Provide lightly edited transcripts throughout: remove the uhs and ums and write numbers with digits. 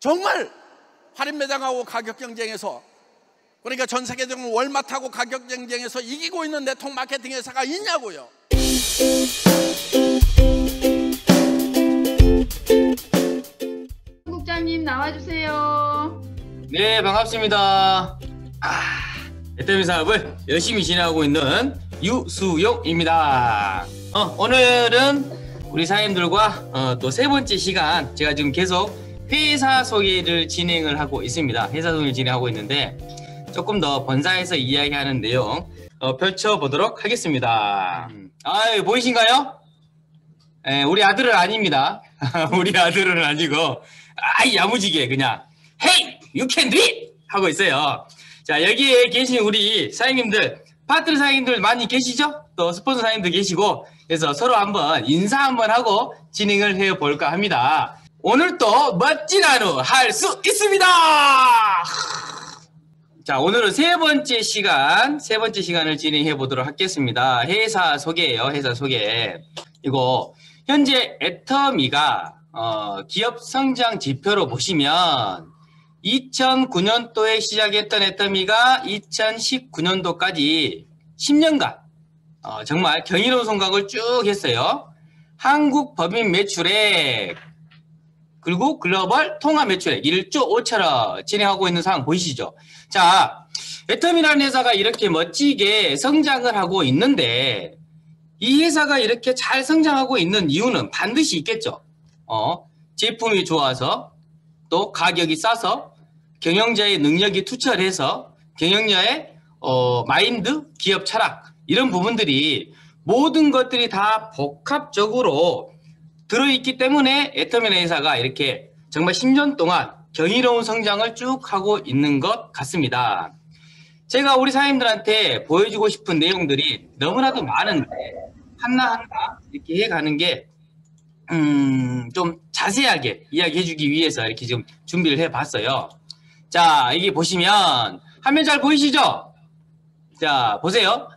정말 할인 매장하고 가격 경쟁에서, 그러니까 전 세계적으로 월마트하고 가격 경쟁에서 이기고 있는 네트워크 마케팅 회사가 있냐고요. 국장님 나와주세요. 네, 반갑습니다. 애터미 사업을 열심히 진행하고 있는 유수용입니다. 오늘은 우리 사장님들과 또 세 번째 시간, 제가 지금 계속 회사 소개를 진행을 하고 있습니다. 회사 소개를 진행하고 있는데 조금 더 번사해서 이야기하는 내용 펼쳐보도록 하겠습니다. 보이신가요? 우리 아들은 아닙니다. 우리 아들은 아니고 야무지게 그냥 Hey! You can do it! 하고 있어요. 자, 여기에 계신 우리 사장님들, 파트너 사장님들 많이 계시죠? 또 스폰서 사장님들 계시고, 그래서 서로 한번 인사 한번 하고 진행을 해볼까 합니다. 오늘 또 멋진 하루 할 수 있습니다! 자, 오늘은 세 번째 시간을 진행해 보도록 하겠습니다. 회사 소개예요, 회사 소개. 이거, 현재 애터미가, 기업 성장 지표로 보시면, 2009년도에 시작했던 애터미가 2019년도까지 10년간 정말 경이로운 성장을 쭉 했어요. 한국 법인 매출액 그리고 글로벌 통합 매출액 1조 5천억 진행하고 있는 상황 보이시죠? 자, 애터미라는 회사가 이렇게 멋지게 성장을 하고 있는데 이 회사가 이렇게 잘 성장하고 있는 이유는 반드시 있겠죠. 제품이 좋아서 또 가격이 싸서 경영자의 능력이 투철해서 경영자의 마인드, 기업 철학 이런 부분들이 모든 것들이 다 복합적으로 들어있기 때문에 애터미라는 회사가 이렇게 정말 10년 동안 경이로운 성장을 쭉 하고 있는 것 같습니다. 제가 우리 사장님들한테 보여주고 싶은 내용들이 너무나도 많은데 하나하나 이렇게 해가는 게 좀 자세하게 이야기해주기 위해서 이렇게 지금 준비를 해봤어요. 자, 여기 보시면 화면 잘 보이시죠? 자, 보세요.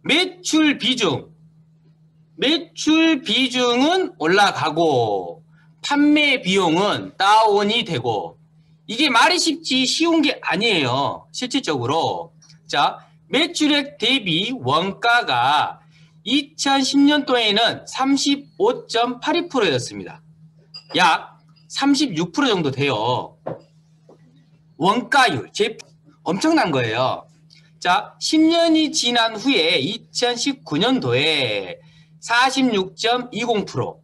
매출 비중은 올라가고 판매 비용은 다운이 되고 이게 말이 쉽지 쉬운 게 아니에요. 실질적으로. 자, 매출액 대비 원가가 2010년도에는 35.82%였습니다. 약 36% 정도 돼요. 원가율, 엄청난 거예요. 자, 10년이 지난 후에 2019년도에 46.20%,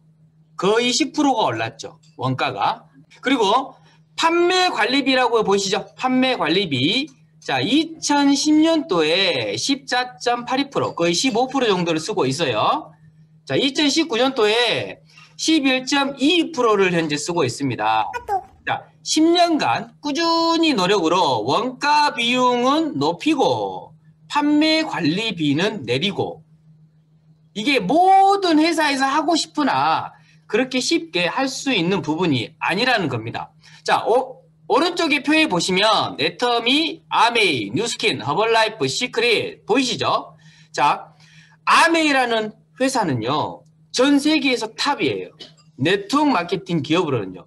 거의 10%가 올랐죠. 원가가. 그리고 판매 관리비라고 보시죠. 판매 관리비. 자, 2010년도에 14.82%, 거의 15% 정도를 쓰고 있어요. 자, 2019년도에 11.22%를 현재 쓰고 있습니다. 자, 10년간 꾸준히 노력으로 원가 비용은 높이고 판매 관리비는 내리고 이게 모든 회사에서 하고 싶으나 그렇게 쉽게 할 수 있는 부분이 아니라는 겁니다. 자, 오른쪽에 표에 보시면 애터미, 아메이, 뉴스킨, 허벌라이프, 시크릿 보이시죠? 자, 아메이라는 회사는요. 전 세계에서 탑이에요. 네트워크 마케팅 기업으로는요.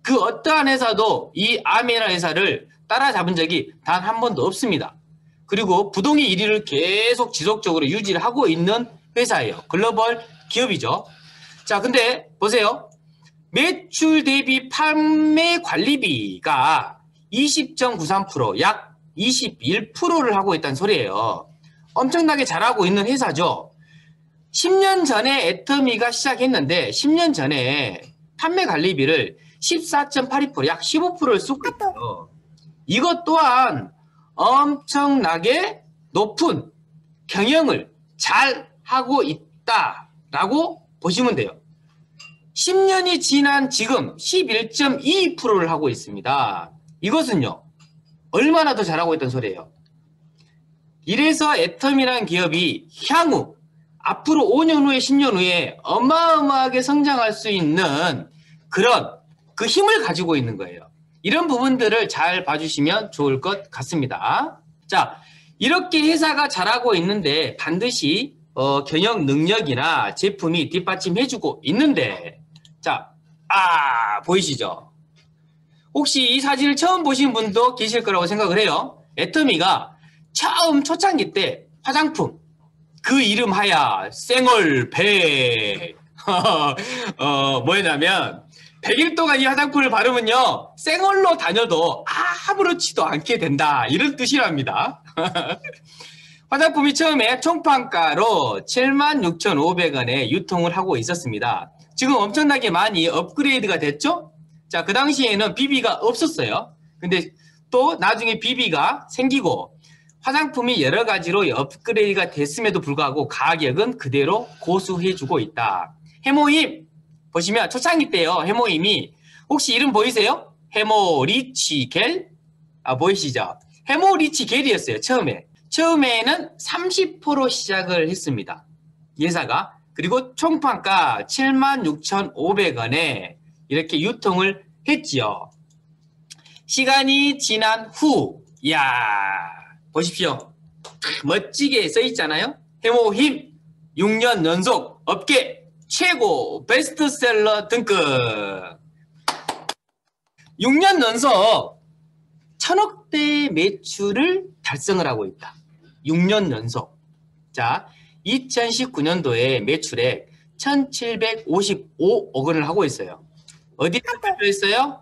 그 어떠한 회사도 이 아메이라는 회사를 따라잡은 적이 단 한 번도 없습니다. 그리고 부동의 1위를 계속 지속적으로 유지를 하고 있는 회사예요. 글로벌 기업이죠. 자, 근데 보세요. 매출 대비 판매 관리비가 20.93%, 약 21%를 하고 있다는 소리예요. 엄청나게 잘하고 있는 회사죠. 10년 전에 애터미가 시작했는데 10년 전에 판매 관리비를 14.82%, 약 15%를 쓰고 있어요. 이것 또한 엄청나게 높은 경영을 잘 하고 있다라고 보시면 돼요. 10년이 지난 지금 11.22%를 하고 있습니다. 이것은요. 얼마나 더 잘하고 있다는 소리예요. 이래서 애터미라는 기업이 향후 앞으로 5년 후에 10년 후에 어마어마하게 성장할 수 있는 그런 그 힘을 가지고 있는 거예요. 이런 부분들을 잘 봐주시면 좋을 것 같습니다. 자, 이렇게 회사가 잘하고 있는데 반드시 경영 능력이나 제품이 뒷받침해주고 있는데 자, 보이시죠? 혹시 이 사진을 처음 보신 분도 계실 거라고 생각을 해요. 애터미가 처음 초창기 때 화장품 그 이름 하야 쌩얼백 뭐냐면 100일 동안 이 화장품을 바르면요 쌩얼로 다녀도 아무렇지도 않게 된다 이런 뜻이랍니다. 화장품이 처음에 총판가로 76,500원에 유통을 하고 있었습니다. 지금 엄청나게 많이 업그레이드가 됐죠? 자, 그 당시에는 BB가 없었어요. 근데 또 나중에 BB가 생기고 화장품이 여러 가지로 업그레이드가 됐음에도 불구하고 가격은 그대로 고수해주고 있다. 해모임 보시면 초창기 때요. 해모임이 혹시 이름 보이세요? 해모리치겔? 보이시죠? 해모리치겔이었어요. 처음에는 30%로 시작을 했습니다. 예사가. 그리고 총판가 76,500원에 이렇게 유통을 했지요. 시간이 지난 후, 이야, 보십시오. 멋지게 써 있잖아요. 해모힘 6년 연속 업계 최고 베스트셀러 등급. 6년 연속 1,000억대 매출을 달성을 하고 있다. 6년 연속. 자, 2019년도에 매출액 1,755억 원을 하고 있어요. 어디서 발표했어요?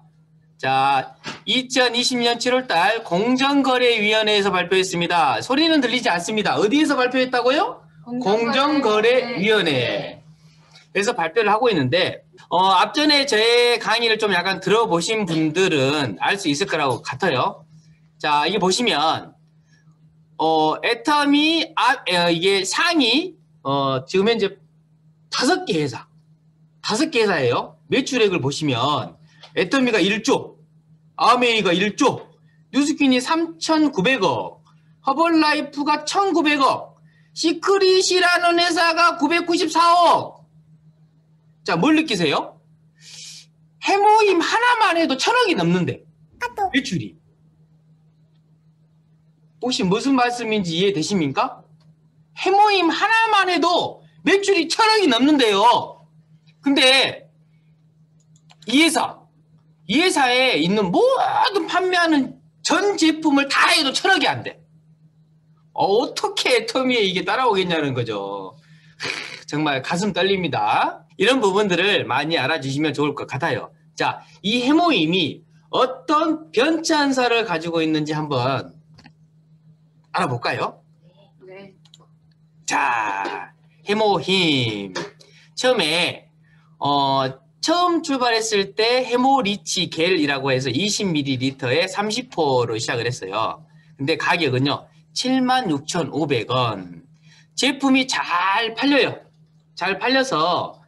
자, 2020년 7월달 공정거래위원회에서 발표했습니다. 소리는 들리지 않습니다. 어디에서 발표했다고요? 공정거래위원회. 그래서 발표를 하고 있는데 앞전에 제 강의를 좀 약간 들어보신 분들은 알 수 있을 거라고 같아요. 자, 이게 보시면 애터미 이게 상위 지금 현재 5개 회사예요. 매출액을 보시면 애터미가 1조, 아메이가 1조, 뉴스킨이 3,900억, 허벌라이프가 1,900억, 시크릿이라는 회사가 994억. 자, 뭘 느끼세요? 해모임 하나만 해도 1,000억이 넘는데 매출이. 혹시 무슨 말씀인지 이해되십니까? 해모임 하나만 해도 매출이 1,000억이 넘는데요. 근데 이 회사에 있는 모든 판매하는 전 제품을 다 해도 1,000억이 안 돼. 어떻게 애터미에 이게 따라오겠냐는 거죠. 정말 가슴 떨립니다. 이런 부분들을 많이 알아주시면 좋을 것 같아요. 자, 이 해모임이 어떤 변천사를 가지고 있는지 한번 알아볼까요? 네. 자, 해모힘. 처음에 처음 출발했을 때 해모리치겔이라고 해서 20ml에 30호로 시작을 했어요. 근데 가격은요 76,500원. 제품이 잘 팔려요. 잘 팔려서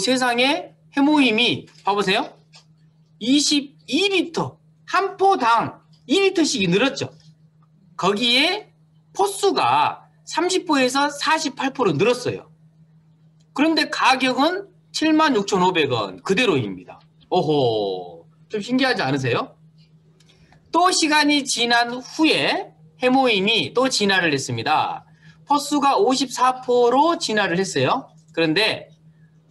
세상에 해모힘이 봐보세요. 22리터 한 포당 2리터씩이 늘었죠. 거기에 포수가 30%에서 48% 늘었어요. 그런데 가격은 76,500원 그대로입니다. 오호, 좀 신기하지 않으세요? 또 시간이 지난 후에 해모임이 또 진화를 했습니다. 포수가 54%로 진화를 했어요. 그런데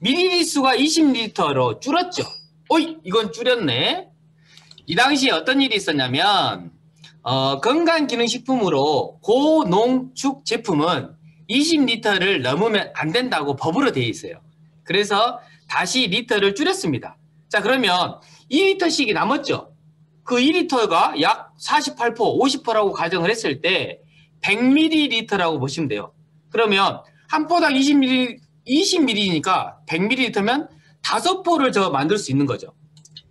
밀리리수가 20리터로 줄었죠. 어이, 이건 줄였네. 이 당시에 어떤 일이 있었냐면 건강기능식품으로 고농축 제품은 20리터를 넘으면 안 된다고 법으로 되어 있어요. 그래서 다시 리터를 줄였습니다. 자, 그러면 2리터씩이 남았죠. 그 2리터가 약 48%, 50%라고 가정을 했을 때 100ml라고 보시면 돼요. 그러면 한 포당 20ml니까 100ml면 5포를 더 만들 수 있는 거죠.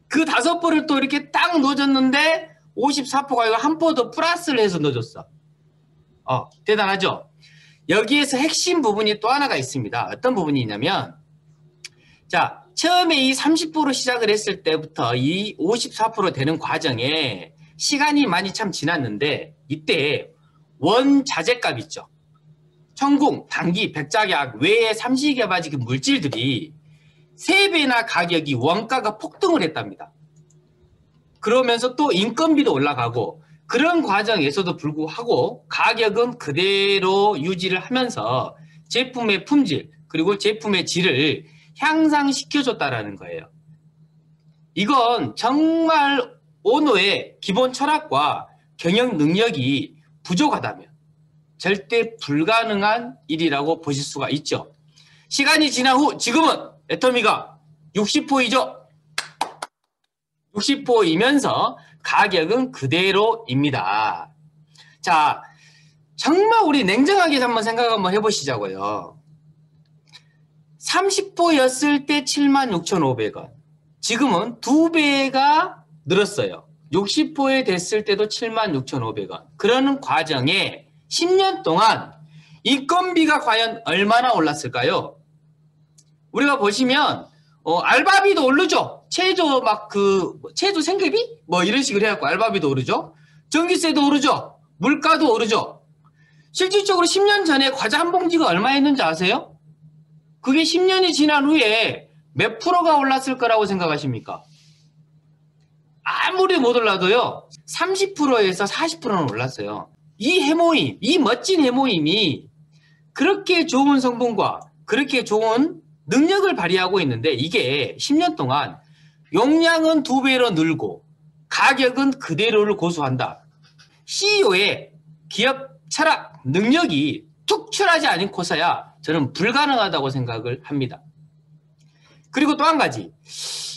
그 5포를 또 이렇게 딱 넣어줬는데 54포가 이거 한 포 더 플러스를 해서 넣어줬어. 대단하죠? 여기에서 핵심 부분이 또 하나가 있습니다. 어떤 부분이 있냐면, 자, 처음에 이 30%로 시작을 했을 때부터 이 54% 되는 과정에 시간이 많이 참 지났는데, 이때 원자재값 있죠. 천궁, 당기, 백작약 외에 삼시개바지 그 물질들이 3배나 가격이 원가가 폭등을 했답니다. 그러면서 또 인건비도 올라가고 그런 과정에서도 불구하고 가격은 그대로 유지를 하면서 제품의 품질 그리고 제품의 질을 향상시켜줬다라는 거예요. 이건 정말 오너의 기본 철학과 경영 능력이 부족하다면 절대 불가능한 일이라고 보실 수가 있죠. 시간이 지난 후 지금은 애터미가 60호이죠. 60호이면서 가격은 그대로입니다. 자, 정말 우리 냉정하게 한번 생각 한번 해보시자고요. 30호였을 때 76,500원. 지금은 2배가 늘었어요. 60호에 됐을 때도 76,500원. 그러는 과정에 10년 동안 인건비가 과연 얼마나 올랐을까요? 우리가 보시면 알바비도 오르죠. 체조 체조 생계비? 뭐 이런 식으로 해갖고 알바비도 오르죠. 전기세도 오르죠. 물가도 오르죠. 실질적으로 10년 전에 과자 한 봉지가 얼마였는지 아세요? 그게 10년이 지난 후에 몇 프로가 올랐을 거라고 생각하십니까? 아무리 못 올라도요. 30%에서 40%는 올랐어요. 이 해모임, 이 멋진 해모임이 그렇게 좋은 성분과 그렇게 좋은 능력을 발휘하고 있는데 이게 10년 동안 용량은 2배로 늘고 가격은 그대로를 고수한다. CEO의 기업 철학, 능력이 특출하지 않고서야 저는 불가능하다고 생각을 합니다. 그리고 또 한 가지,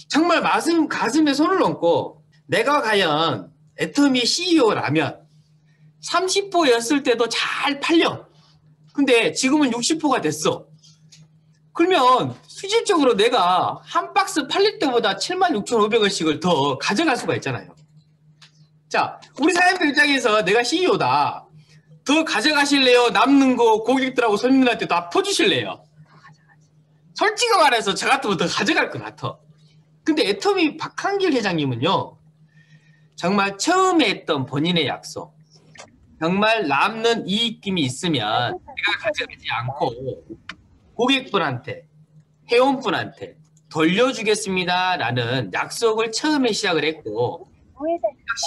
정말 가슴에 손을 얹고 내가 과연 애터미 CEO라면 30호였을 때도 잘 팔려. 근데 지금은 60호가 됐어. 그러면 수질적으로 내가 한 박스 팔릴 때보다 76,500원씩을 더 가져갈 수가 있잖아요. 자, 우리 사장님 입장에서 내가 CEO다. 더 가져가실래요? 남는 거 고객들하고 손님들한테 다 퍼주실래요? 솔직히 말해서 저 같으면 더 가져갈 것 같아. 근데 애터미 박한길 회장님은요. 정말 처음에 했던 본인의 약속. 정말 남는 이익금이 있으면 내가 가져가지 않고 고객분한테, 회원분한테 돌려주겠습니다 라는 약속을 처음에 시작을 했고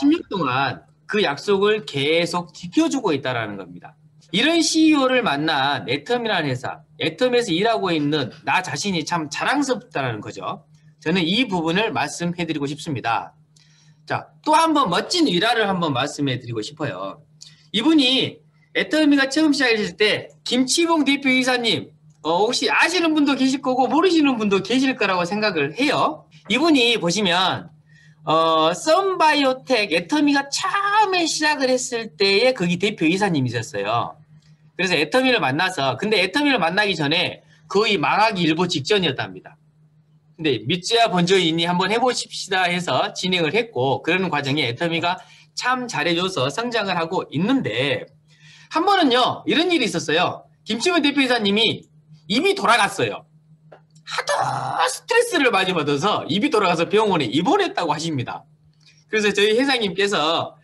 10년 동안 그 약속을 계속 지켜주고 있다는 겁니다. 이런 CEO를 만난 애터미라는 회사, 애터미에서 일하고 있는 나 자신이 참 자랑스럽다는 거죠. 저는 이 부분을 말씀해드리고 싶습니다. 자, 또 한 번 멋진 일화를 한번 말씀해드리고 싶어요. 이분이 애터미가 처음 시작했을 때 김치봉 대표이사님 혹시 아시는 분도 계실 거고 모르시는 분도 계실 거라고 생각을 해요. 이분이 보시면 썬바이오텍 애터미가 처음에 시작을 했을 때에 거기 대표이사님이셨어요. 그래서 애터미를 만나서 근데 애터미를 만나기 전에 거의 망하기 일보 직전이었답니다. 근데 믿지야 번져이니 한번 해보십시다 해서 진행을 했고 그러는 과정에 애터미가 참 잘해줘서 성장을 하고 있는데 한 번은요 이런 일이 있었어요. 김치봉 대표이사님이 입이 돌아갔어요. 하도 스트레스를 많이 받아서 입이 돌아가서 병원에 입원했다고 하십니다. 그래서 저희 회장님께서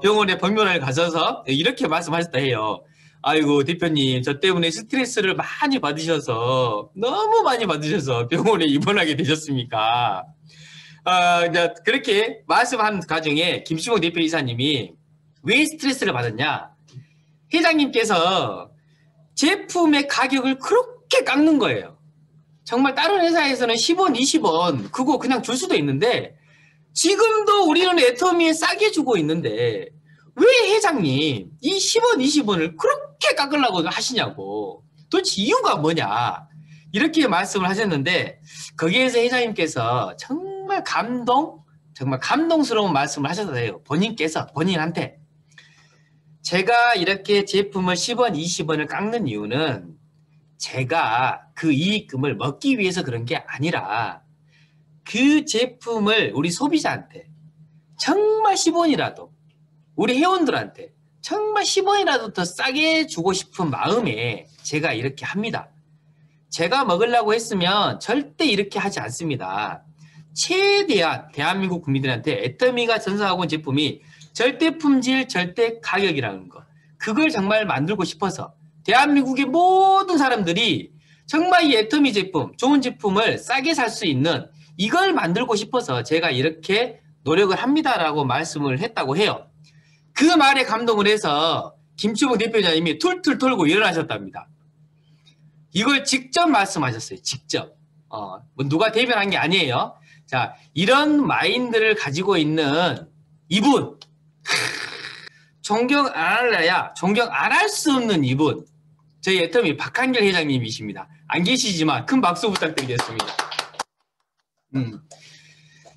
병원에 병원을 가셔서 이렇게 말씀하셨다 해요. 아이고 대표님 저 때문에 스트레스를 많이 받으셔서 너무 많이 받으셔서 병원에 입원하게 되셨습니까? 그렇게 말씀한 과정에 김치봉 대표이사님이 왜 스트레스를 받았냐? 회장님께서 제품의 가격을 그렇게 깎는 거예요. 정말 다른 회사에서는 10원, 20원 그거 그냥 줄 수도 있는데 지금도 우리는 애터미에 싸게 주고 있는데 왜 회장님 이 10원, 20원을 그렇게 깎으려고 하시냐고 도대체 이유가 뭐냐 이렇게 말씀을 하셨는데 거기에서 회장님께서 정말 감동스러운 말씀을 하셨어요. 본인한테 제가 이렇게 제품을 10원, 20원을 깎는 이유는 제가 그 이익금을 먹기 위해서 그런 게 아니라 그 제품을 우리 소비자한테 정말 10원이라도 우리 회원들한테 정말 10원이라도 더 싸게 주고 싶은 마음에 제가 이렇게 합니다. 제가 먹으려고 했으면 절대 이렇게 하지 않습니다. 최대한 대한민국 국민들한테 애터미가 전수하고 있는 제품이 절대 품질, 절대 가격이라는 거 그걸 정말 만들고 싶어서 대한민국의 모든 사람들이 정말 이 애터미 제품, 좋은 제품을 싸게 살 수 있는 이걸 만들고 싶어서 제가 이렇게 노력을 합니다라고 말씀을 했다고 해요. 그 말에 감동을 해서 김치봉 대표자님이 툴툴 털고 일어나셨답니다. 이걸 직접 말씀하셨어요. 직접. 뭐 누가 대변한 게 아니에요. 자, 이런 마인드를 가지고 있는 이분, 존경 안 할래야 존경 안 할 수 없는 이분, 저희 애터미 박한결 회장님이십니다. 안 계시지만 큰 박수 부탁드리겠습니다.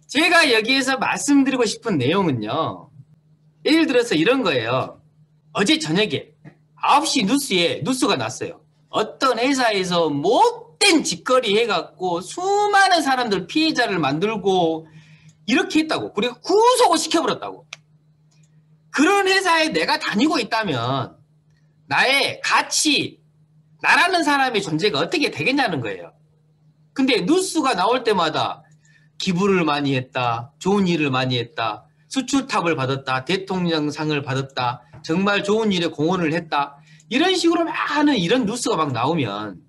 제가 여기에서 말씀드리고 싶은 내용은요, 예를 들어서 이런 거예요. 어제 저녁에 9시 뉴스에 뉴스가 났어요. 어떤 회사에서 못된 짓거리 해갖고 수많은 사람들 피해자를 만들고 이렇게 했다고. 그리고 구속을 시켜버렸다고. 그런 회사에 내가 다니고 있다면 나의 가치, 나라는 사람의 존재가 어떻게 되겠냐는 거예요. 근데 뉴스가 나올 때마다 기부를 많이 했다, 좋은 일을 많이 했다, 수출탑을 받았다, 대통령상을 받았다, 정말 좋은 일에 공헌을 했다, 이런 식으로 많은 이런 뉴스가 막 나오면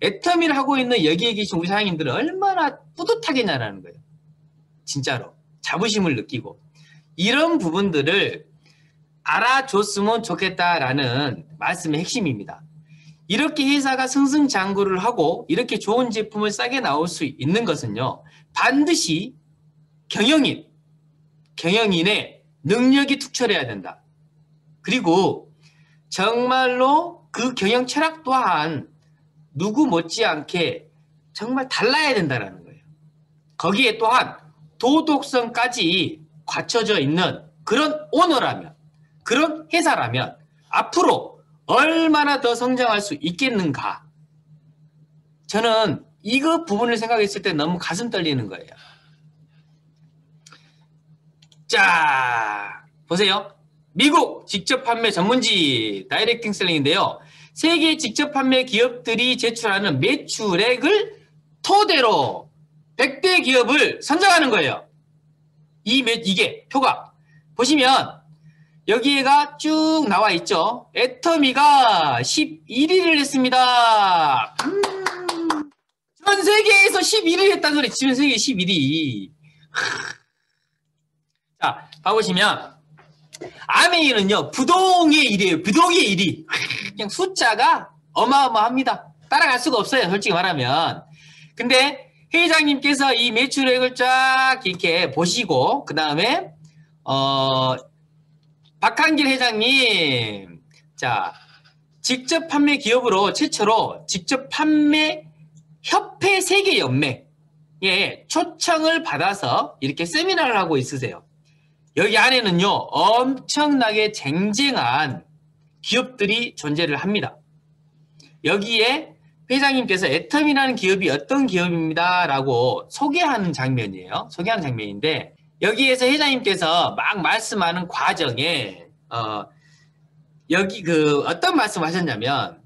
애터미를 하고 있는 여기에 계신 우리 사장님들은 얼마나 뿌듯하겠냐는 거예요. 진짜로 자부심을 느끼고 이런 부분들을 알아줬으면 좋겠다라는 말씀의 핵심입니다. 이렇게 회사가 승승장구를 하고 이렇게 좋은 제품을 싸게 나올 수 있는 것은요, 반드시 경영인의 능력이 투철해야 된다. 그리고 정말로 그 경영 철학 또한 누구 못지않게 정말 달라야 된다는 거예요. 거기에 또한 도덕성까지 갖춰져 있는 그런 오너라면, 그런 회사라면 앞으로 얼마나 더 성장할 수 있겠는가. 저는 이거 부분을 생각했을 때 너무 가슴 떨리는 거예요. 자, 보세요. 미국 직접 판매 전문지 다이렉팅 셀링인데요. 세계 직접 판매 기업들이 제출하는 매출액을 토대로 100대 기업을 선정하는 거예요. 이게 표가 보시면 여기에가 쭉 나와 있죠. 애터미가 11위를 했습니다. 전 세계에서 11위를 했다는 소리. 전 세계 11위. 자, 봐보시면 아메이는요, 부동의 1위에요. 부동의 1위. 그냥 숫자가 어마어마합니다. 따라갈 수가 없어요, 솔직히 말하면. 근데 회장님께서 이 매출액을 쫙 이렇게 보시고 그 다음에 박한길 회장님, 자, 직접 판매 기업으로 최초로 직접 판매 협회 세계연맹에 초청을 받아서 이렇게 세미나를 하고 있으세요. 여기 안에는요, 엄청나게 쟁쟁한 기업들이 존재를 합니다. 여기에 회장님께서 애터미라는 기업이 어떤 기업입니다 라고 소개하는 장면이에요. 소개하는 장면인데, 여기에서 회장님께서 막 말씀하는 과정에 여기 어떤 말씀을 하셨냐면,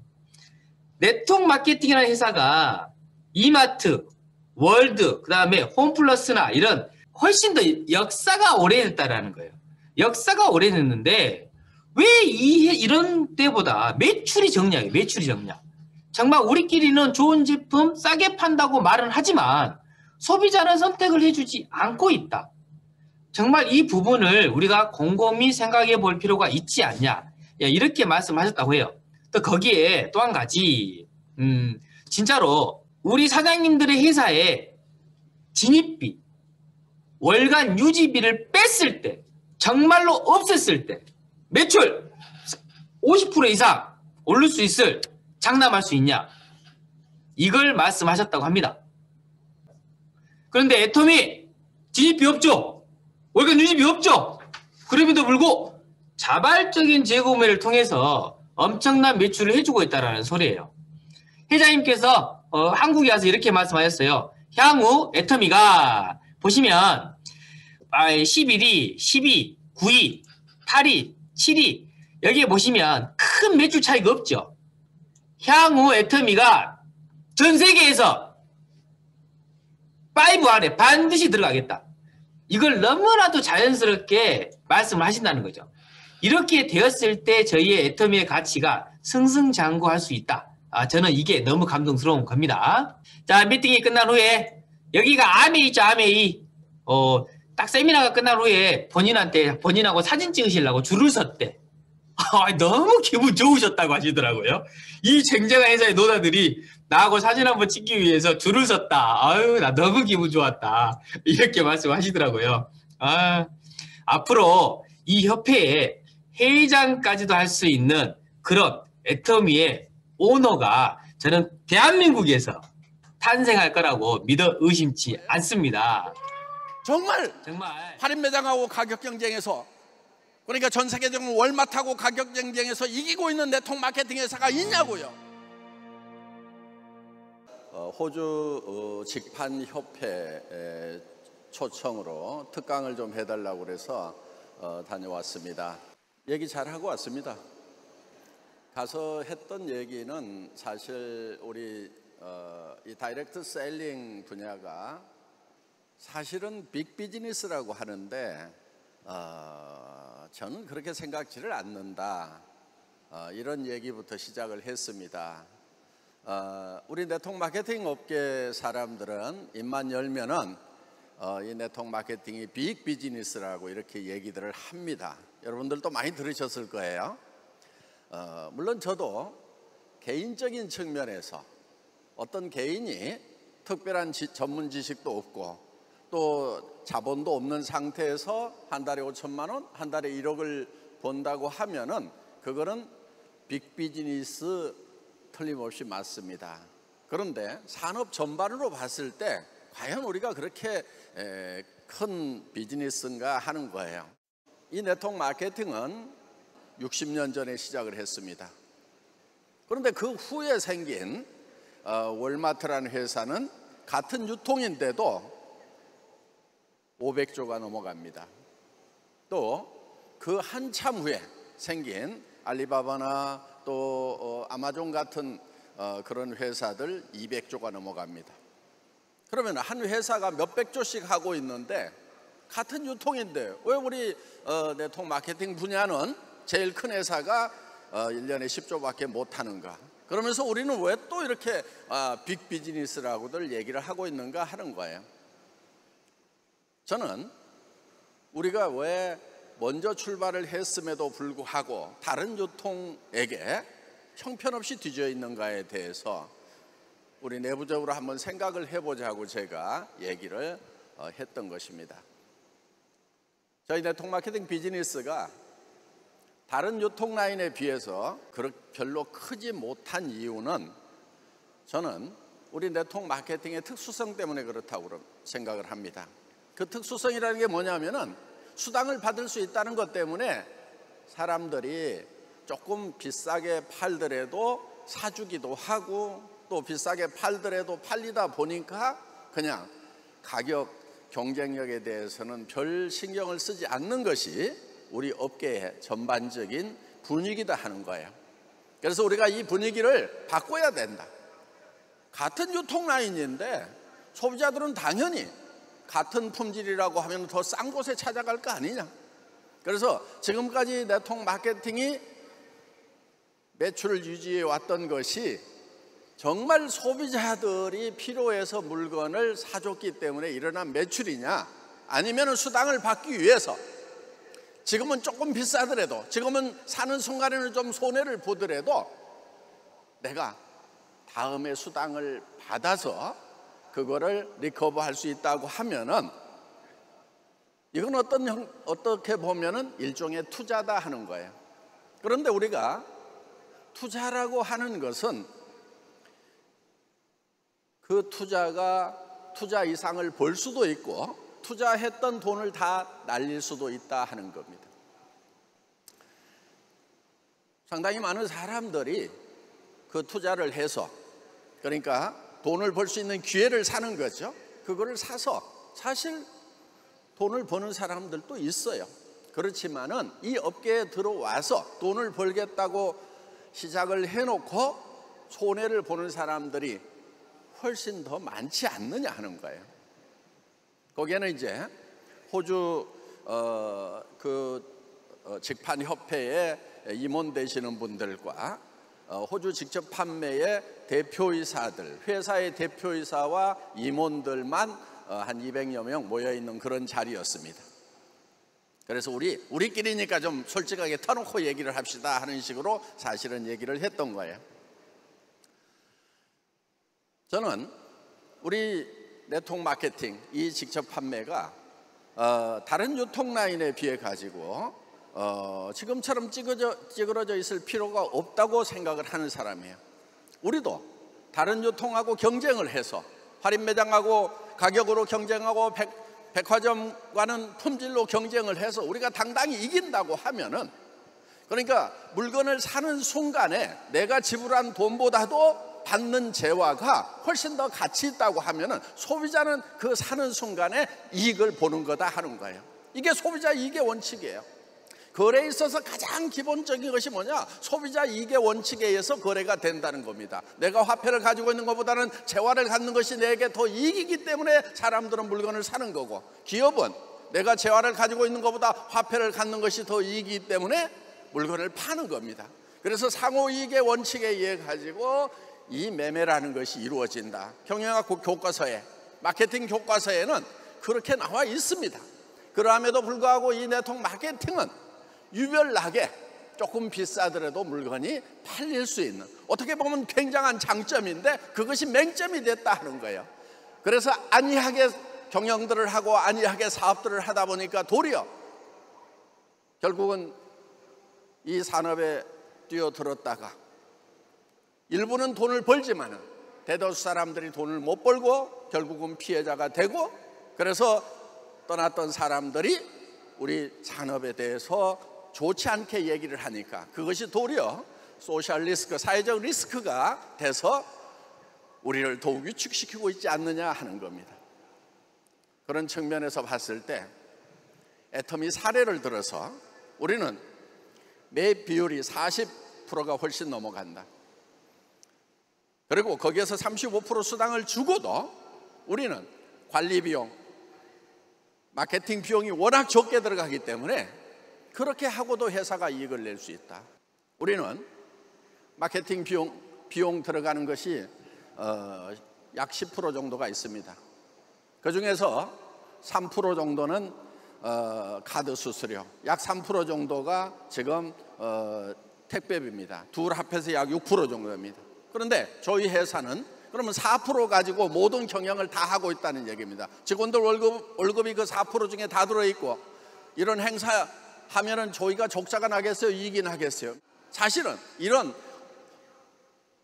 네트워크 마케팅이라는 회사가 이마트, 월드, 그 다음에 홈플러스나 이런 훨씬 더 역사가 오래됐다라는 거예요. 역사가 오래됐는데 왜 이런 때보다 매출이 적냐고요. 매출이 적냐. 정말 우리끼리는 좋은 제품 싸게 판다고 말은 하지만 소비자는 선택을 해주지 않고 있다. 정말 이 부분을 우리가 곰곰이 생각해 볼 필요가 있지 않냐. 이렇게 말씀하셨다고 해요. 또 거기에 또 한 가지, 진짜로 우리 사장님들의 회사에 진입비, 월간 유지비를 뺐을 때, 정말로 없앴을 때 매출 50% 이상 오를 수 있을, 장담할 수 있냐, 이걸 말씀하셨다고 합니다. 그런데 애터미 진입비 없죠? 월간 유지비 없죠? 그럼에도 불구하고 자발적인 재구매를 통해서 엄청난 매출을 해주고 있다는 소리예요. 회장님께서 한국에 와서 이렇게 말씀하셨어요. 향후 애터미가 보시면 11위, 10위, 9위, 8위, 7위 여기에 보시면 큰 매출 차이가 없죠. 향후 애터미가 전 세계에서 5 안에 반드시 들어가겠다. 이걸 너무나도 자연스럽게 말씀을 하신다는 거죠. 이렇게 되었을 때 저희의 애터미의 가치가 승승장구할 수 있다. 저는 이게 너무 감동스러운 겁니다. 자, 미팅이 끝난 후에 여기가 아메이 있죠, 아메이. 딱 세미나가 끝난 후에 본인하고 사진 찍으시려고 줄을 섰대. 너무 기분 좋으셨다고 하시더라고요. 이 쟁쟁한 행사의 노다들이 나하고 사진 한번 찍기 위해서 줄을 섰다. 아유, 나 너무 기분 좋았다. 이렇게 말씀하시더라고요. 앞으로 이 협회에 회장까지도 할 수 있는 그런 애터미의 오너가 저는 대한민국에서 탄생할 거라고 믿어 의심치 않습니다. 정말 할인 매장하고 가격 경쟁에서, 그러니까 전 세계적으로 월마트하고 가격 경쟁에서 이기고 있는 네트워크 마케팅 회사가 있냐고요. 호주 직판 협회 초청으로 특강을 좀 해달라고 그래서 다녀왔습니다. 얘기 잘하고 왔습니다. 가서 했던 얘기는 사실 우리 이 다이렉트 셀링 분야가 사실은 빅 비즈니스라고 하는데 저는 그렇게 생각지를 않는다. 이런 얘기부터 시작을 했습니다. 우리 네트워크 마케팅 업계 사람들은 입만 열면은 이 네트워크 마케팅이 빅 비즈니스라고 이렇게 얘기들을 합니다. 여러분들도 많이 들으셨을 거예요. 물론 저도 개인적인 측면에서 어떤 개인이 특별한 전문 지식도 없고 또 자본도 없는 상태에서 한 달에 5천만 원, 한 달에 1억을 번다고 하면은 그거는 빅 비즈니스 틀림없이 맞습니다. 그런데 산업 전반으로 봤을 때 과연 우리가 그렇게 큰 비즈니스인가 하는 거예요. 이 네트워크 마케팅은 60년 전에 시작을 했습니다. 그런데 그 후에 생긴 월마트라는 회사는 같은 유통인데도 500조가 넘어갑니다. 또 그 한참 후에 생긴 알리바바나 또 아마존 같은 그런 회사들 200조가 넘어갑니다. 그러면 한 회사가 몇백 조씩 하고 있는데 같은 유통인데 왜 우리 네트워크 마케팅 분야는 제일 큰 회사가 1년에 10조밖에 못하는가? 그러면서 우리는 왜 또 이렇게 빅 비즈니스라고들 얘기를 하고 있는가 하는 거예요. 저는 우리가 왜 먼저 출발을 했음에도 불구하고 다른 유통에게 형편없이 뒤져 있는가에 대해서 우리 내부적으로 한번 생각을 해보자고 제가 얘기를 했던 것입니다. 저희 네트워크 마케팅 비즈니스가 다른 유통 라인에 비해서 별로 크지 못한 이유는 저는 우리 네트워크 마케팅의 특수성 때문에 그렇다고 생각을 합니다. 그 특수성이라는 게 뭐냐면은 수당을 받을 수 있다는 것 때문에 사람들이 조금 비싸게 팔더라도 사주기도 하고 또 비싸게 팔더라도 팔리다 보니까 그냥 가격 경쟁력에 대해서는 별 신경을 쓰지 않는 것이 우리 업계의 전반적인 분위기다 하는 거예요. 그래서 우리가 이 분위기를 바꿔야 된다. 같은 유통 라인인데 소비자들은 당연히 같은 품질이라고 하면 더 싼 곳에 찾아갈 거 아니냐. 그래서 지금까지 네트워크 마케팅이 매출을 유지해 왔던 것이 정말 소비자들이 필요해서 물건을 사줬기 때문에 일어난 매출이냐, 아니면 수당을 받기 위해서 지금은 조금 비싸더라도, 지금은 사는 순간에는 좀 손해를 보더라도 내가 다음에 수당을 받아서 그거를 리커버할 수 있다고 하면은 이건 어떻게 보면은 일종의 투자다 하는 거예요. 그런데 우리가 투자라고 하는 것은 그 투자 이상을 벌 수도 있고 투자했던 돈을 다 날릴 수도 있다 하는 겁니다. 상당히 많은 사람들이 그 투자를 해서, 그러니까 돈을 벌 수 있는 기회를 사는 거죠. 그거를 사서 사실 돈을 버는 사람들도 있어요. 그렇지만은 이 업계에 들어와서 돈을 벌겠다고 시작을 해놓고 손해를 보는 사람들이 훨씬 더 많지 않느냐 하는 거예요. 거기에는 이제 호주 직판 협회에 임원 되시는 분들과 호주 직접 판매의 대표이사들, 회사의 대표이사와 임원들만 한 200여 명 모여 있는 그런 자리였습니다. 그래서 우리끼리니까 좀 솔직하게 터놓고 얘기를 합시다 하는 식으로 사실은 얘기를 했던 거예요. 저는 우리 네트워크 마케팅, 이 직접 판매가 다른 유통 라인에 비해 가지고 지금처럼 찌그러져 있을 필요가 없다고 생각을 하는 사람이에요. 우리도 다른 유통하고 경쟁을 해서 할인 매장하고 가격으로 경쟁하고 백화점과는 품질로 경쟁을 해서 우리가 당당히 이긴다고 하면은, 그러니까 물건을 사는 순간에 내가 지불한 돈보다도 받는 재화가 훨씬 더 가치 있다고 하면은 소비자는 그 사는 순간에 이익을 보는 거다 하는 거예요. 이게 소비자 이익의 원칙이에요. 거래에 있어서 가장 기본적인 것이 뭐냐? 소비자 이익의 원칙에 의해서 거래가 된다는 겁니다. 내가 화폐를 가지고 있는 것보다는 재화를 갖는 것이 내게 더 이익이기 때문에 사람들은 물건을 사는 거고, 기업은 내가 재화를 가지고 있는 것보다 화폐를 갖는 것이 더 이익이기 때문에 물건을 파는 겁니다. 그래서 상호이익의 원칙에 의해 가지고 이 매매라는 것이 이루어진다. 경영학 교과서에, 마케팅 교과서에는 그렇게 나와 있습니다. 그럼에도 불구하고 이 네트워크 마케팅은 유별나게 조금 비싸더라도 물건이 팔릴 수 있는, 어떻게 보면 굉장한 장점인데 그것이 맹점이 됐다 하는 거예요. 그래서 안이하게 경영들을 하고 안이하게 사업들을 하다 보니까 도리어 결국은 이 산업에 뛰어들었다가 일부는 돈을 벌지만은 대다수 사람들이 돈을 못 벌고 결국은 피해자가 되고, 그래서 떠났던 사람들이 우리 산업에 대해서 좋지 않게 얘기를 하니까 그것이 도리어 소셜 리스크, 사회적 리스크가 돼서 우리를 더욱 위축시키고 있지 않느냐 하는 겁니다. 그런 측면에서 봤을 때 애터미 사례를 들어서 우리는 매입 비율이 40%가 훨씬 넘어간다. 그리고 거기에서 35% 수당을 주고도 우리는 관리 비용, 마케팅 비용이 워낙 적게 들어가기 때문에 그렇게 하고도 회사가 이익을 낼 수 있다. 우리는 마케팅 비용 들어가는 것이 약 10% 정도가 있습니다. 그 중에서 3% 정도는 카드 수수료, 약 3% 정도가 지금 택배비입니다. 둘 합해서 약 6% 정도입니다. 그런데 저희 회사는 그러면 4% 가지고 모든 경영을 다 하고 있다는 얘기입니다. 직원들 월급이 그 4% 중에 다 들어있고, 이런 행사 하면은 저희가 적자가 나겠어요? 이익이 나겠어요? 사실은 이런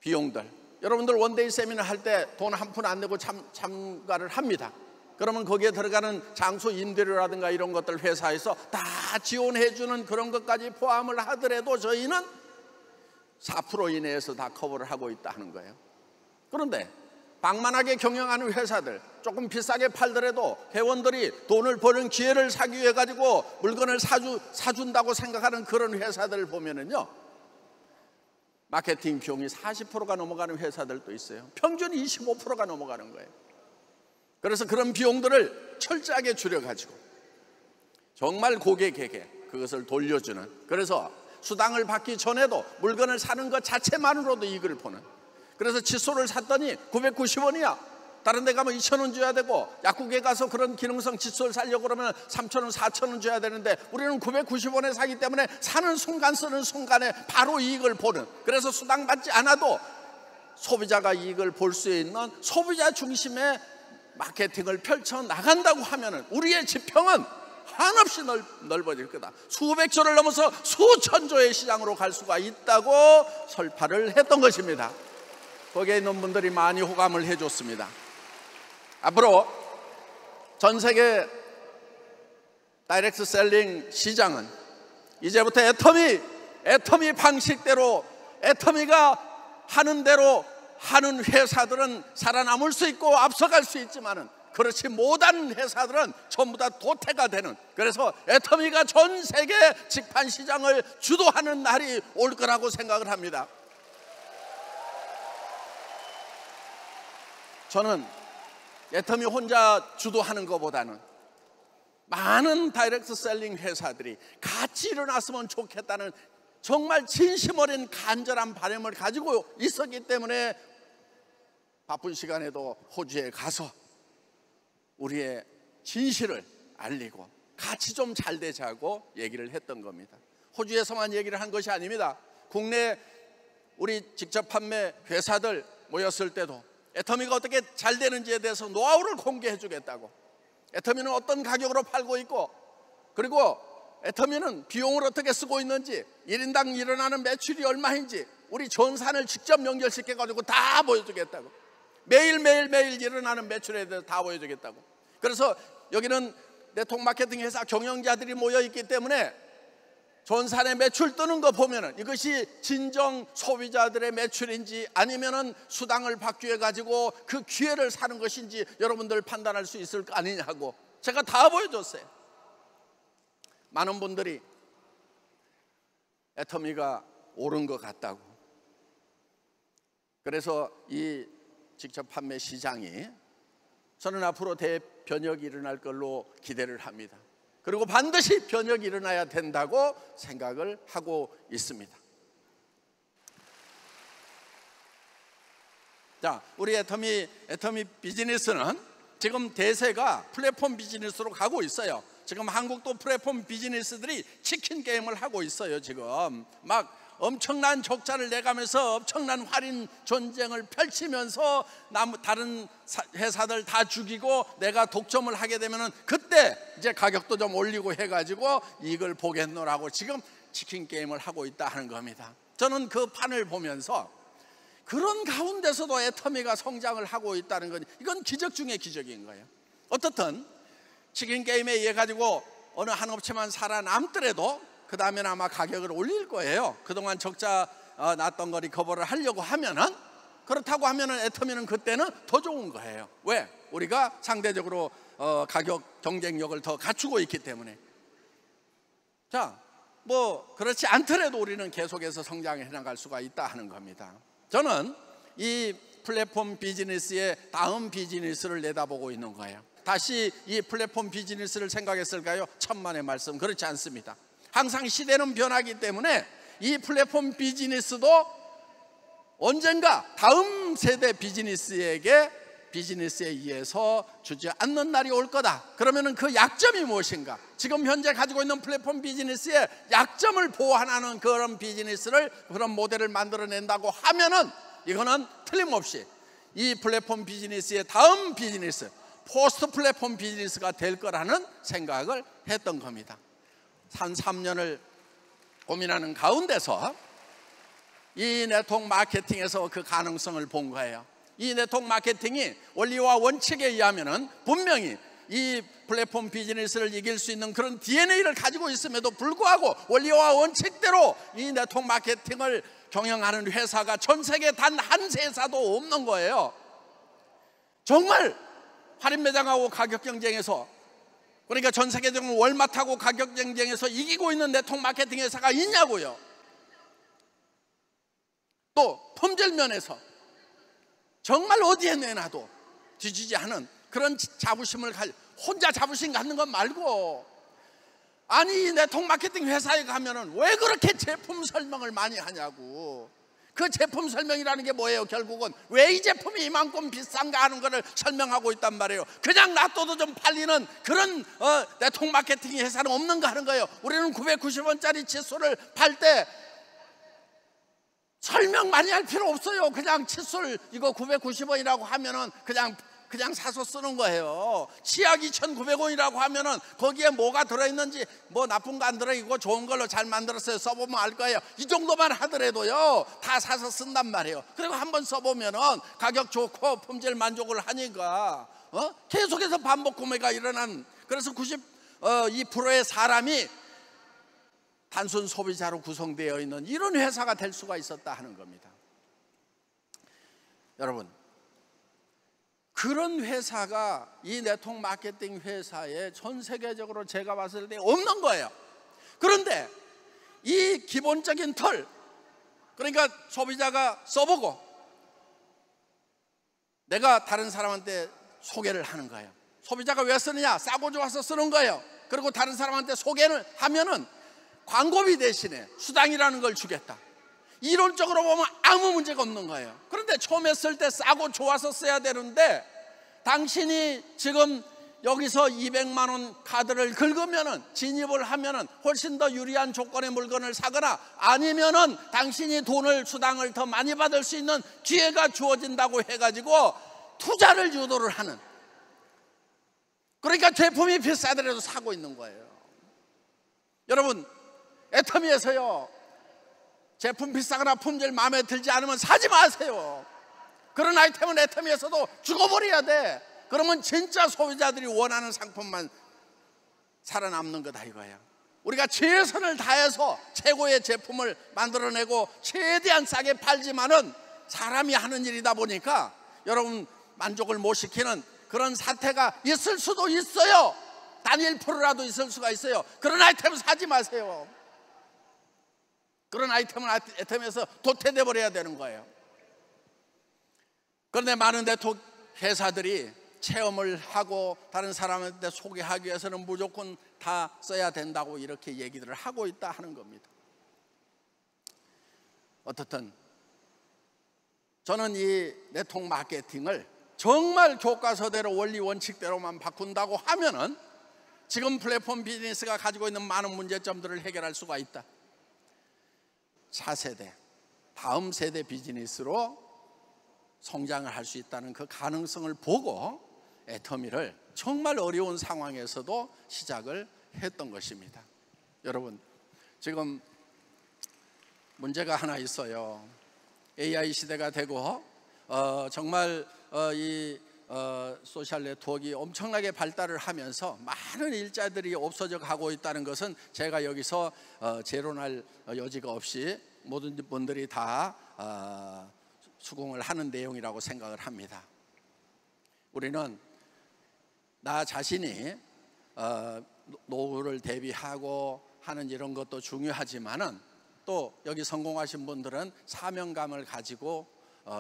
비용들, 여러분들 원데이 세미나 할 때 돈 한 푼 안 내고 참가를 합니다. 그러면 거기에 들어가는 장소 임대료라든가 이런 것들 회사에서 다 지원해주는 그런 것까지 포함을 하더라도 저희는 4% 이내에서 다 커버를 하고 있다 하는 거예요. 그런데 방만하게 경영하는 회사들, 조금 비싸게 팔더라도 회원들이 돈을 버는 기회를 사기 위해 가지고 물건을 사준다고 생각하는 그런 회사들을 보면은요, 마케팅 비용이 40%가 넘어가는 회사들도 있어요. 평균 25%가 넘어가는 거예요. 그래서 그런 비용들을 철저하게 줄여가지고 정말 고객에게 그것을 돌려주는, 그래서 수당을 받기 전에도 물건을 사는 것 자체만으로도 이익을 보는, 그래서 칫솔을 샀더니 990원이야. 다른 데 가면 2,000원 줘야 되고, 약국에 가서 그런 기능성 칫솔 사려고 그러면 3,000원, 4,000원 줘야 되는데 우리는 990원에 사기 때문에 사는 순간 쓰는 순간에 바로 이익을 보는, 그래서 수당 받지 않아도 소비자가 이익을 볼 수 있는 소비자 중심의 마케팅을 펼쳐 나간다고 하면은 우리의 지평은 한없이 넓어질 거다. 수백 조를 넘어서 수천 조의 시장으로 갈 수가 있다고 설파를 했던 것입니다. 거기에 있는 분들이 많이 호감을 해줬습니다. 앞으로 전 세계 다이렉트 셀링 시장은 이제부터 애터미 방식대로, 애터미가 하는 대로 하는 회사들은 살아남을 수 있고 앞서갈 수 있지만은 그렇지 못한 회사들은 전부 다 도태가 되는, 그래서 애터미가 전 세계 직판 시장을 주도하는 날이 올 거라고 생각을 합니다. 저는 애터미 혼자 주도하는 것보다는 많은 다이렉트 셀링 회사들이 같이 일어났으면 좋겠다는 정말 진심 어린 간절한 바람을 가지고 있었기 때문에 바쁜 시간에도 호주에 가서 우리의 진실을 알리고 같이 좀 잘 되자고 얘기를 했던 겁니다. 호주에서만 얘기를 한 것이 아닙니다. 국내 우리 직접 판매 회사들 모였을 때도 애터미가 어떻게 잘 되는지에 대해서 노하우를 공개해 주겠다고, 애터미는 어떤 가격으로 팔고 있고, 그리고 애터미는 비용을 어떻게 쓰고 있는지, 1인당 일어나는 매출이 얼마인지 우리 전산을 직접 연결시켜 가지고 다 보여주겠다고, 매일 일어나는 매출에 대해서 다 보여주겠다고. 그래서 여기는 네트워크 마케팅 회사 경영자들이 모여 있기 때문에 전산의 매출 뜨는 거 보면은 이것이 진정 소비자들의 매출인지 아니면은 수당을 받기 위해 가지고 그 기회를 사는 것인지 여러분들 판단할 수 있을 거 아니냐고 제가 다 보여줬어요. 많은 분들이 애터미가 옳은 것 같다고. 그래서 이 직접 판매 시장이 저는 앞으로 대변혁이 일어날 걸로 기대를 합니다. 그리고 반드시 변혁이 일어나야 된다고 생각을 하고 있습니다. 자, 우리 애터미 비즈니스는 지금 대세가 플랫폼 비즈니스로 가고 있어요. 지금 한국도 플랫폼 비즈니스들이 치킨 게임을 하고 있어요. 지금 막 엄청난 적자를 내가면서 엄청난 할인 전쟁을 펼치면서 다른 회사들 다 죽이고 내가 독점을 하게 되면은 그때 이제 가격도 좀 올리고 해가지고 이걸 보겠노라고 지금 치킨 게임을 하고 있다 하는 겁니다. 저는 그 판을 보면서 그런 가운데서도 애터미가 성장을 하고 있다는 건 이건 기적 중의 기적인 거예요. 어떻든 치킨 게임에 의해 가지고 어느 한 업체만 살아남더라도 그 다음에는 아마 가격을 올릴 거예요. 그동안 적자 났던 거 리커버를 하려고 하면은, 그렇다고 하면은 애터미는 그때는 더 좋은 거예요. 왜? 우리가 상대적으로 가격 경쟁력을 더 갖추고 있기 때문에. 자, 뭐 그렇지 않더라도 우리는 계속해서 성장해 나갈 수가 있다 하는 겁니다. 저는 이 플랫폼 비즈니스의 다음 비즈니스를 내다보고 있는 거예요. 다시 이 플랫폼 비즈니스를 생각했을까요? 천만의 말씀, 그렇지 않습니다. 항상 시대는 변하기 때문에 이 플랫폼 비즈니스도 언젠가 다음 세대 비즈니스에 의해서 주지 않는 날이 올 거다. 그러면은 그 약점이 무엇인가? 지금 현재 가지고 있는 플랫폼 비즈니스의 약점을 보완하는 그런 비즈니스를, 그런 모델을 만들어낸다고 하면은 이거는 틀림없이 이 플랫폼 비즈니스의 다음 비즈니스, 포스트 플랫폼 비즈니스가 될 거라는 생각을 했던 겁니다. 한 3년을 고민하는 가운데서 이 네트워크 마케팅에서 그 가능성을 본 거예요. 이 네트워크 마케팅이 원리와 원칙에 의하면은 분명히 이 플랫폼 비즈니스를 이길 수 있는 그런 DNA를 가지고 있음에도 불구하고 원리와 원칙대로 이 네트워크 마케팅을 경영하는 회사가 전 세계 단 한 회사도 없는 거예요. 정말 할인 매장하고 가격 경쟁에서, 그러니까 전 세계적으로 월마트하고 가격 경쟁에서 이기고 있는 네트워크 마케팅 회사가 있냐고요. 또 품질 면에서 정말 어디에 내놔도 뒤지지 않은 그런 자부심을 혼자 자부심 갖는 것 말고, 아니 네트워크 마케팅 회사에 가면은 왜 그렇게 제품 설명을 많이 하냐고. 그 제품 설명이라는 게 뭐예요? 결국은 왜 이 제품이 이만큼 비싼가 하는 거를 설명하고 있단 말이에요. 그냥 놔둬도 좀 팔리는 그런 네트워크 마케팅 회사는 없는가 하는 거예요. 우리는 990원짜리 칫솔을 팔 때 설명 많이 할 필요 없어요. 그냥 칫솔 이거 990원이라고 하면은 그냥 사서 쓰는 거예요. 치약 2,900원이라고 하면은 거기에 뭐가 들어있는지, 뭐 나쁜 거 안 들어있고 좋은 걸로 잘 만들었어요. 써보면 알 거예요. 이 정도만 하더라도요 다 사서 쓴단 말이에요. 그리고 한번 써보면은 가격 좋고 품질 만족을 하니까 계속해서 반복 구매가 일어나는, 그래서 92%의 사람이 단순 소비자로 구성되어 있는 이런 회사가 될 수가 있었다 하는 겁니다. 여러분, 그런 회사가 이 네트워크 마케팅 회사에 전 세계적으로 제가 봤을 때 없는 거예요. 그런데 이 기본적인 틀, 그러니까 소비자가 써보고 내가 다른 사람한테 소개를 하는 거예요. 소비자가 왜 쓰느냐? 싸고 좋아서 쓰는 거예요. 그리고 다른 사람한테 소개를 하면은 광고비 대신에 수당이라는 걸 주겠다. 이론적으로 보면 아무 문제가 없는 거예요. 그런데 처음에 쓸 때 싸고 좋아서 써야 되는데, 당신이 지금 여기서 200만 원 카드를 긁으면은 진입을 하면은 훨씬 더 유리한 조건의 물건을 사거나 아니면은 당신이 돈을 수당을 더 많이 받을 수 있는 기회가 주어진다고 해가지고 투자를 유도를 하는, 그러니까 제품이 비싸더라도 사고 있는 거예요. 여러분, 애터미에서요 제품 비싸거나 품질 마음에 들지 않으면 사지 마세요. 그런 아이템은 애터미에서도 죽어버려야 돼. 그러면 진짜 소비자들이 원하는 상품만 살아남는 거다 이거야. 우리가 최선을 다해서 최고의 제품을 만들어내고 최대한 싸게 팔지만은 사람이 하는 일이다 보니까 여러분 만족을 못 시키는 그런 사태가 있을 수도 있어요. 단 1%라도 있을 수가 있어요. 그런 아이템 사지 마세요. 그런 아이템은 애터미에서 도태돼 버려야 되는 거예요. 그런데 많은 네트워크 회사들이 체험을 하고 다른 사람한테 소개하기 위해서는 무조건 다 써야 된다고 이렇게 얘기를 하고 있다 하는 겁니다. 어떻든 저는 이 네트워크 마케팅을 정말 교과서대로 원리 원칙대로만 바꾼다고 하면은 지금 플랫폼 비즈니스가 가지고 있는 많은 문제점들을 해결할 수가 있다. 차세대, 다음 세대 비즈니스로 성장을 할 수 있다는 그 가능성을 보고 애터미를 정말 어려운 상황에서도 시작을 했던 것입니다. 여러분, 지금 문제가 하나 있어요. AI 시대가 되고 정말 이 소셜 네트워크가 엄청나게 발달을 하면서 많은 일자들이 없어져 가고 있다는 것은 제가 여기서 재론할 여지가 없이 모든 분들이 다 수긍을 하는 내용이라고 생각을 합니다. 우리는 나 자신이 노후를 대비하고 하는 이런 것도 중요하지만은 또 여기 성공하신 분들은 사명감을 가지고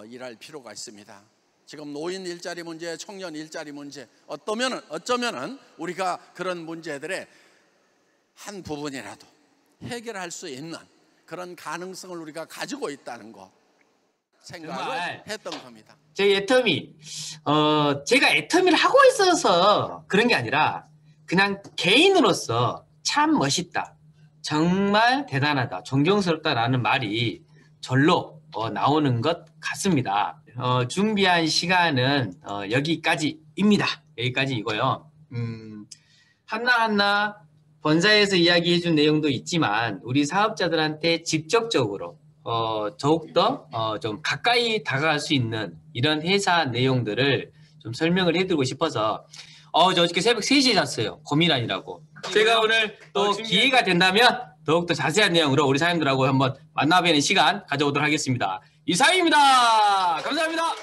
일할 필요가 있습니다. 지금 노인 일자리 문제, 청년 일자리 문제, 어쩌면은 우리가 그런 문제들의 한 부분이라도 해결할 수 있는 그런 가능성을 우리가 가지고 있다는 거 생각을 했던 겁니다. 저희 애터미, 제가 애터미를 하고 있어서 그런 게 아니라 그냥 개인으로서 참 멋있다, 정말 대단하다, 존경스럽다라는 말이 절로 나오는 것 같습니다. 준비한 시간은 여기까지입니다. 여기까지이고요. 하나하나 본사에서 이야기해 준 내용도 있지만 우리 사업자들한테 직접적으로 더욱더 좀 가까이 다가갈 수 있는 이런 회사 내용들을 좀 설명을 해드리고 싶어서 저 어저께 새벽 3시에 잤어요. 고민하느라고. 제가 오늘 또 기회가 된다면 더욱더 자세한 내용으로 우리 사장님들하고 한번 만나뵈는 시간 가져오도록 하겠습니다. 이상입니다. 감사합니다.